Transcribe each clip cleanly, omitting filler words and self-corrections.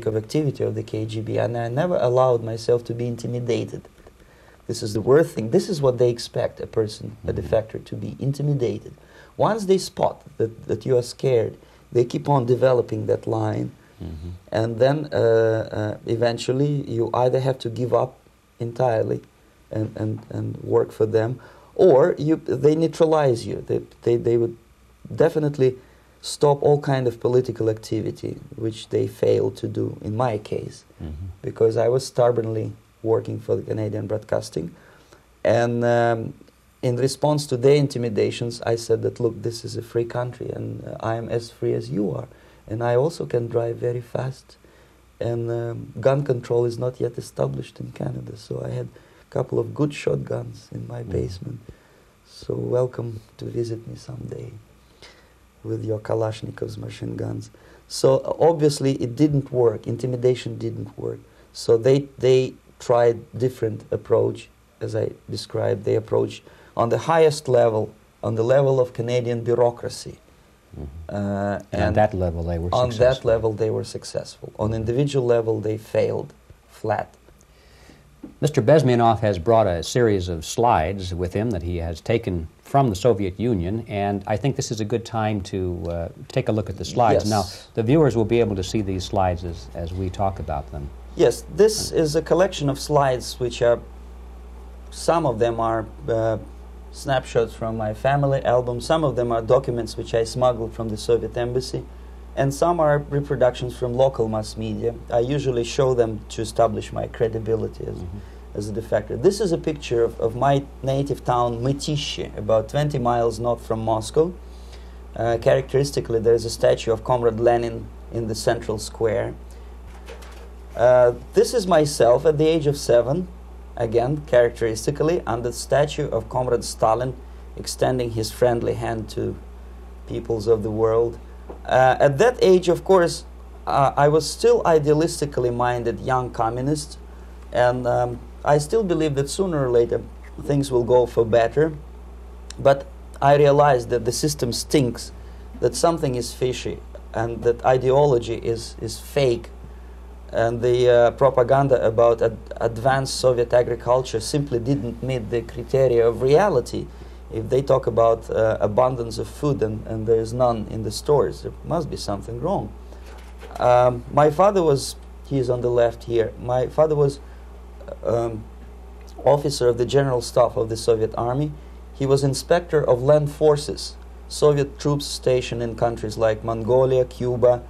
of activity of the KGB, and I never allowed myself to be intimidated. This is the worst thing. This is what they expect a person, a defector, to be intimidated. Once they spot that you are scared, they keep on developing that line, and then eventually you either have to give up entirely and work for them, or they neutralize you. They would definitely stop all kind of political activity, which they failed to do in my case, because I was stubbornly working for the Canadian Broadcasting. And in response to their intimidations, I said that, look, this is a free country, and I am as free as you are. And I also can drive very fast. And gun control is not yet established in Canada, so I had a couple of good shotguns in my basement. So welcome to visit me someday with your Kalashnikov's machine guns. So obviously it didn't work. Intimidation didn't work. So they tried different approach, as I described. They approached on the highest level, on the level of Canadian bureaucracy. And on that level they were successful. On that level they were successful. On individual level they failed flat. Mr. Bezmenov has brought a series of slides with him that he has taken from the Soviet Union, and I think this is a good time to take a look at the slides. Yes. Now, the viewers will be able to see these slides as we talk about them. Yes, this is a collection of slides which are, some of them are snapshots from my family album, some of them are documents which I smuggled from the Soviet embassy, and some are reproductions from local mass media. I usually show them to establish my credibility as a defector. This is a picture of my native town, Mytishi, about 20 miles north from Moscow. Characteristically, there is a statue of Comrade Lenin in the central square. This is myself at the age of 7, again, characteristically, under the statue of Comrade Stalin, extending his friendly hand to peoples of the world. At that age, of course, I was still idealistically minded young communist, and I still believe that sooner or later things will go for better. But I realized that the system stinks, that something is fishy, and that ideology is fake. And the propaganda about advanced Soviet agriculture simply didn't meet the criteria of reality. If they talk about abundance of food and there is none in the stores, there must be something wrong. My father was, he is on the left here, my father was officer of the General Staff of the Soviet Army. He was inspector of land forces, Soviet troops stationed in countries like Mongolia, Cuba,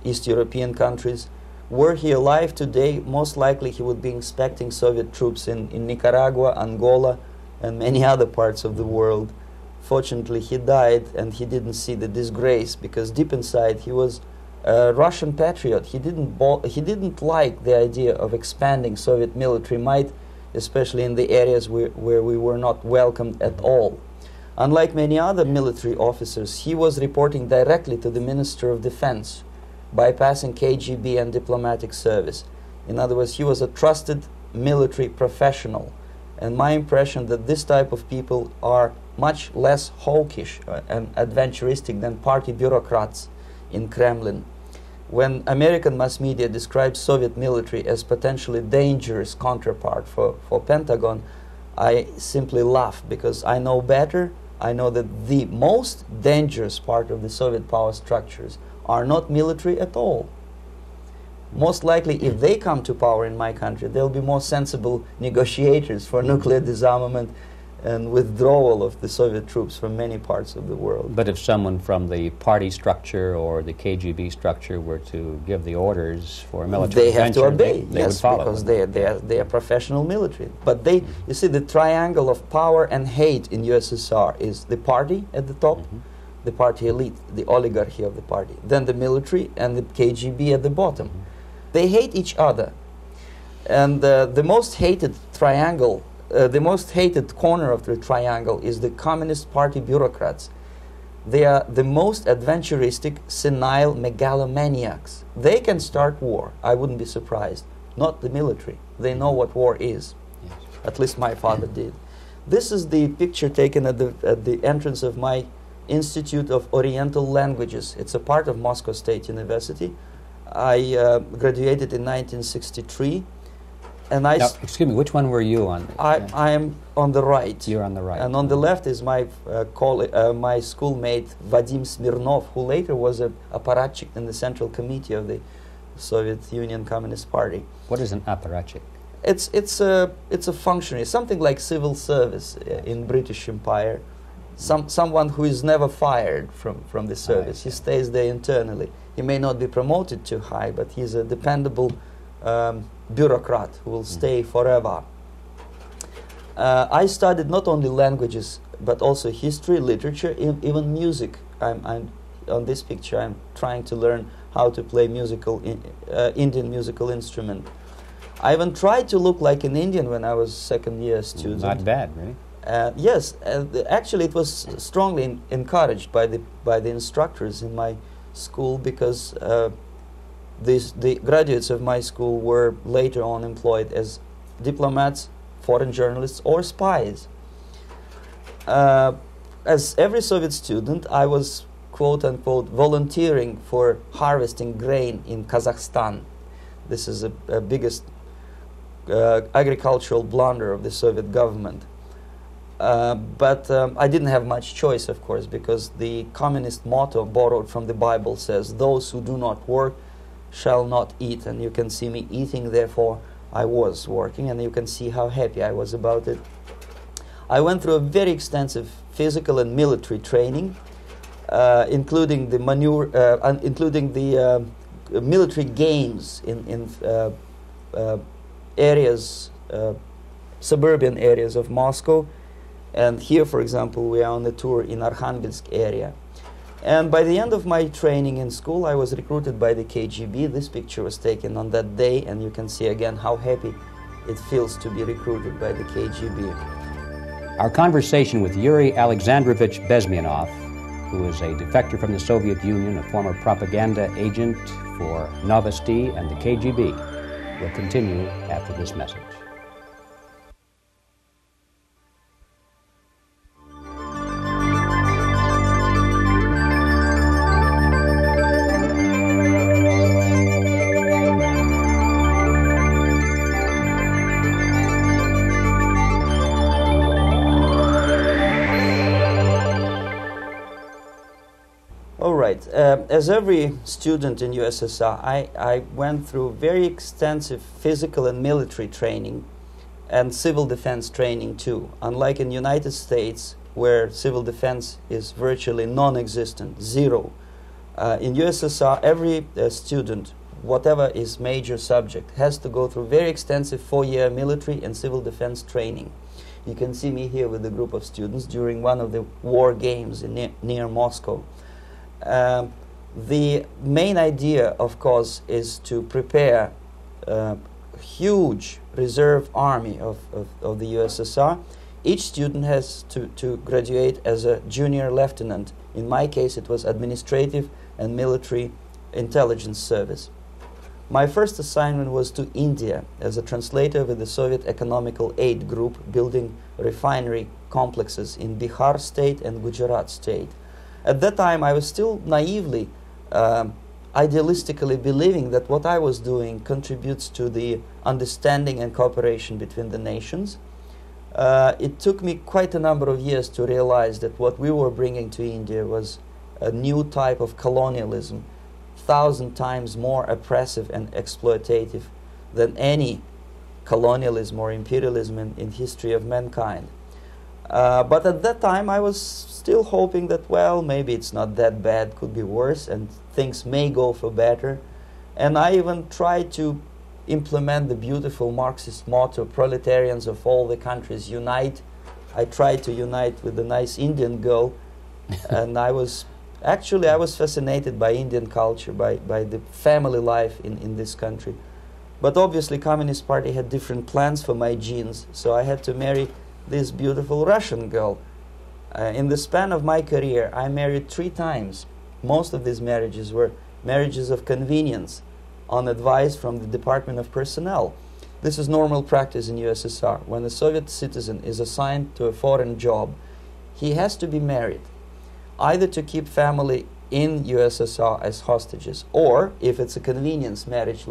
East European countries. Were he alive today, most likely he would be inspecting Soviet troops in Nicaragua, Angola, and many other parts of the world. Fortunately, he died and he didn't see the disgrace, because deep inside he was a Russian patriot. He didn't like the idea of expanding Soviet military might, especially in the areas where we were not welcomed at all. Unlike many other military officers, he was reporting directly to the Minister of Defense, bypassing KGB and diplomatic service. In other words, he was a trusted military professional. And my impression that this type of people are much less hawkish and adventuristic than party bureaucrats in Kremlin. When American mass media describes Soviet military as potentially dangerous counterpart for Pentagon, I simply laugh, because I know better. I know that the most dangerous part of the Soviet power structures are not military at all. Most likely, if they come to power in my country, they'll be more sensible negotiators for nuclear disarmament and withdrawal of the Soviet troops from many parts of the world. But if someone from the party structure or the KGB structure were to give the orders for a military intervention, they have to obey, they yes, would follow because them. they are professional military. But they, you see, the triangle of power and hate in USSR is the party at the top, the party elite, the oligarchy of the party, then the military and the KGB at the bottom. They hate each other, and the most hated triangle, the most hated corner of the triangle is the Communist Party bureaucrats. They are the most adventuristic, senile megalomaniacs. They can start war, I wouldn't be surprised. Not the military. They know what war is. Yes. At least my father did. This is the picture taken at the entrance of my Institute of Oriental Languages. It's a part of Moscow State University. I graduated in 1963, and I... Now, excuse me, which one were you on? I am on the right. You're on the right. And on the left is my my schoolmate Vadim Smirnov, who later was a apparatchik in the Central Committee of the Soviet Union Communist Party. What is an apparatchik? It's a functionary, something like civil service in British Empire. Someone who is never fired from the service. He stays there internally. He may not be promoted too high, but he's a dependable bureaucrat who will stay forever. I studied not only languages, but also history, literature, even music. I'm on this picture. I'm trying to learn how to play Indian musical instrument. I even tried to look like an Indian when I was second-year student. Not bad, really. Yes, actually, it was strongly encouraged by the instructors in my school, because the graduates of my school were later on employed as diplomats, foreign journalists, or spies. As every Soviet student, I was quote-unquote volunteering for harvesting grain in Kazakhstan. This is a biggest agricultural blunder of the Soviet government. But I didn't have much choice, of course, because the communist motto borrowed from the Bible says, "Those who do not work shall not eat." And you can see me eating, therefore I was working, and you can see how happy I was about it. I went through a very extensive physical and military training, including the military games in areas, suburban areas of Moscow. And here, for example, we are on a tour in Arkhangelsk area. And by the end of my training in school, I was recruited by the KGB. This picture was taken on that day, and you can see again how happy it feels to be recruited by the KGB. Our conversation with Yuri Alexandrovich Bezmenov, who is a defector from the Soviet Union, a former propaganda agent for Novosti and the KGB, will continue after this message. As every student in USSR, I went through very extensive physical and military training and civil defense training too. Unlike in the United States, where civil defense is virtually non-existent, zero. In USSR, every student, whatever his major subject, has to go through very extensive 4-year military and civil defense training. You can see me here with a group of students during one of the war games near Moscow. The main idea, of course, is to prepare a huge reserve army of the USSR. Each student has to graduate as a junior lieutenant. In my case, it was administrative and military intelligence service. My first assignment was to India as a translator with the Soviet Economical Aid Group, building refinery complexes in Bihar state and Gujarat state. At that time, I was still naively, idealistically believing that what I was doing contributes to the understanding and cooperation between the nations. It took me quite a number of years to realize that what we were bringing to India was a new type of colonialism, 1,000 times more oppressive and exploitative than any colonialism or imperialism in history of mankind. But at that time, I was still hoping that, well, maybe it's not that bad, could be worse, and things may go for better. And I even tried to implement the beautiful Marxist motto, "Proletarians of all the countries unite." I tried to unite with a nice Indian girl, and I was fascinated by Indian culture, by the family life in this country. But obviously, Communist Party had different plans for my genes, so I had to marry this beautiful Russian girl. In the span of my career, I married 3 times. Most of these marriages were marriages of convenience, on advice from the Department of Personnel. This is normal practice in USSR. When a Soviet citizen is assigned to a foreign job, he has to be married, either to keep family in USSR as hostages, or if it's a convenience marriage